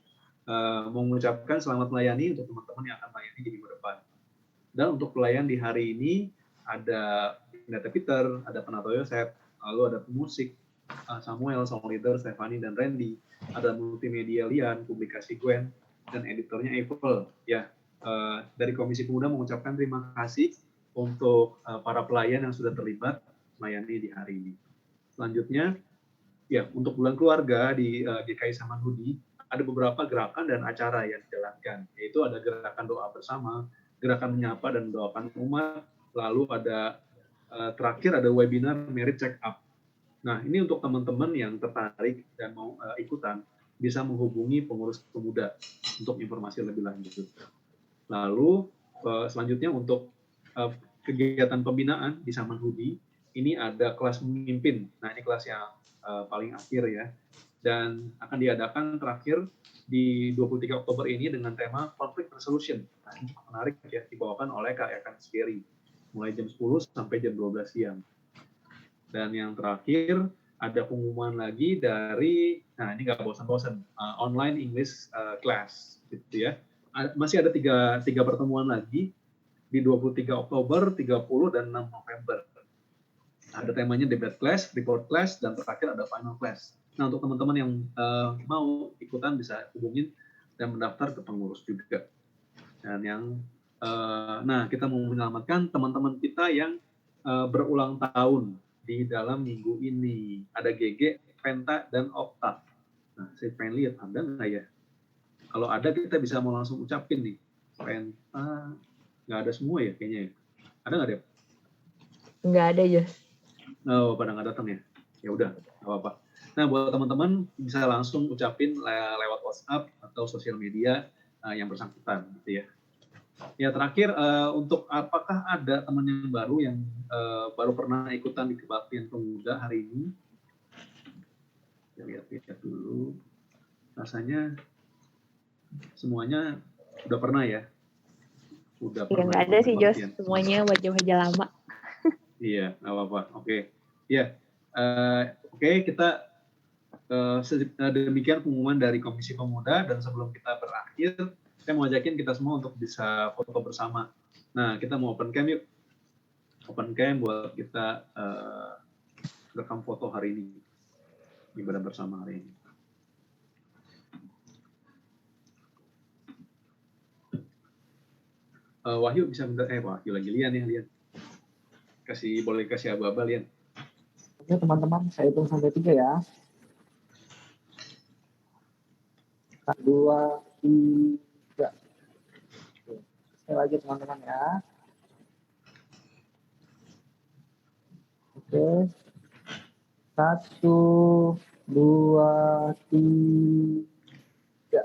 Speaker 1: mengucapkan selamat melayani untuk teman-teman yang akan melayani di minggu depan. Dan untuk pelayan di hari ini ada Pendeta Peter, ada Penatua Yosef, lalu ada pemusik Samuel, songwriter Stefani dan Randy, ada multimedia Lian, publikasi Gwen, dan editornya April. Ya, dari Komisi Pemuda mengucapkan terima kasih untuk para pelayan yang sudah terlibat melayani di hari ini. Selanjutnya, ya untuk bulan keluarga di GKI Samanhudi ada beberapa gerakan dan acara yang dijalankan, yaitu ada gerakan doa bersama, gerakan menyapa dan mendoakan umat, lalu ada terakhir ada webinar Merit Check Up. Nah, ini untuk teman-teman yang tertarik dan mau ikutan, bisa menghubungi pengurus pemuda untuk informasi lebih lanjut. Lalu, selanjutnya untuk kegiatan pembinaan di Samanhudi, ini ada kelas memimpin. Nah, ini kelas yang paling akhir ya. Dan akan diadakan terakhir di 23 Oktober ini dengan tema Conflict Resolution. Nah, ini cukup menarik ya, dibawakan oleh Kak Ekan Sgeri, mulai jam 10 sampai jam 12 siang. Dan yang terakhir ada pengumuman lagi dari, nah ini nggak bosan-bosan, online English class, gitu ya. Masih ada tiga pertemuan lagi di 23 Oktober, 30 dan 6 November. Ada temanya debate class, report class, dan terakhir ada final class. Nah untuk teman-teman yang mau ikutan bisa hubungin dan mendaftar ke pengurus juga. Dan yang, nah kita mau menyelamatkan teman-teman kita yang berulang tahun di dalam minggu ini. Ada GG, Penta, dan Okta. Nah, saya pengen lihat, ada nggak ya? Kalau ada, kita bisa mau langsung ucapin nih. Penta nggak ada semua ya kayaknya ya. Ada nggak Dep?
Speaker 4: Nggak ada, Jos.
Speaker 1: Oh, pada nggak datang ya? Ya udah, nggak apa-apa. Nah, buat teman-teman bisa langsung ucapin lewat WhatsApp atau sosial media yang bersangkutan, gitu ya. Ya terakhir, untuk apakah ada teman yang baru pernah ikutan di Kebaktian Pemuda hari ini? Kita lihat dulu. Rasanya semuanya udah pernah ya? Udah
Speaker 4: Ya,
Speaker 1: pernah
Speaker 4: nggak
Speaker 1: ikut
Speaker 4: ada sih, Jos.
Speaker 1: kebaktian.
Speaker 4: Semuanya wajah-wajah lama.
Speaker 1: Iya, nggak apa-apa. Oke. Ya, oke, kita demikian pengumuman dari Komisi Pemuda, dan sebelum kita berakhir, saya mau ajakin kita semua untuk bisa foto bersama. Nah, kita mau open cam yuk. Open cam buat kita rekam foto hari ini. Ibadah bersama hari ini. Wahyu bisa minta, Wahyu lagi, Lian ya, Lian. Boleh kasih aba-aba, Lian.
Speaker 13: Oke teman-teman, saya hitung sampai 3 ya. 1, 2, 3. Sekali lagi teman-teman ya. Oke. 1, 2, 3.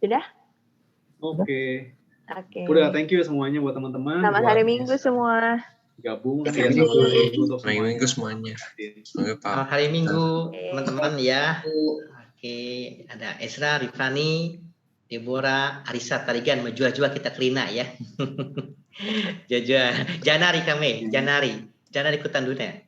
Speaker 4: Sudah?
Speaker 1: Oke.
Speaker 4: Oke.
Speaker 1: Udah, thank you semuanya buat teman-teman.
Speaker 4: Selamat hari Minggu semua.
Speaker 1: Gabung.
Speaker 3: Hari
Speaker 8: Minggu semuanya.
Speaker 3: Selamat hari Minggu, teman-teman ya. Oke, ada Esra, Rifani, Deborah, Arisa, Tarigan, menjua-jua kita kelina ya. Janari kami, Janari ikutan dunia.